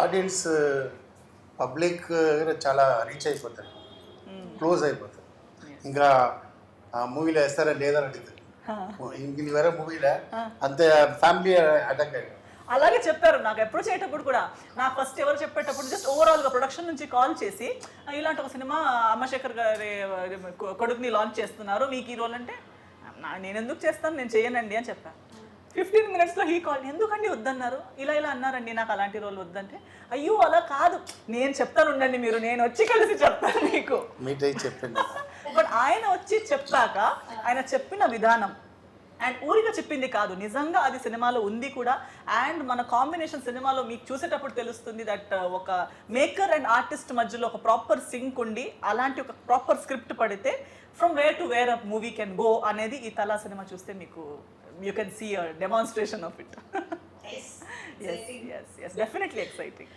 Audience public చాలా reach అయిపోతారు, close అయిపోతారు. ఇంకా ఆ మూవీలో వేస్తారా లేదా అని అడుగుతారు. ఇంక వేరే మూవీలో అంతే ఫ్యామిలీ అటాక్ అయ్యారు. అలాగే చెప్పారు నాకు అప్రోచ్ అయ్యేటప్పుడు కూడా. నాకు ఫస్ట్ ఎవరు చెప్పేటప్పుడు జస్ట్ ఓవరాల్గా ప్రొడక్షన్ నుంచి కాల్ చేసి ఇలాంటి ఒక సినిమా అమ్మశేఖర్ గారి కొడుకుని లాంచ్ చేస్తున్నారు, మీకు ఈ రోల్ అంటే నేను ఎందుకు చేస్తాను, నేను చేయనండి అని చెప్పాను. 15 minutesలో హీ కాల్, ఎందుకండి వద్దన్నారు, ఇలా అన్నారండి, నాకు అలాంటి రోల్ వద్దంటే, అయ్యో అలా కాదు నేను చెప్తాను ఉండండి మీరు, నేను వచ్చి కలిసి చెప్తాను మీకు మీట్ అయ్యి చెప్పండి. బట్ ఆయన వచ్చి చెప్పాక ఆయన చెప్పిన విధానం అండ్ ఊరిగా చెప్పింది కాదు, నిజంగా అది సినిమాలో ఉంది కూడా. అండ్ మన కాంబినేషన్ సినిమాలో మీకు చూసేటప్పుడు తెలుస్తుంది దట్ ఒక మేకర్ అండ్ ఆర్టిస్ట్ మధ్యలో ఒక ప్రాపర్ సింక్ ఉండి అలాంటి ఒక ప్రాపర్ స్క్రిప్ట్ పడితే from where to where a movie can go అనేది ఈ తలా సినిమా చూస్తే మీకు you can see a demonstration of it. Yes, definitely exciting.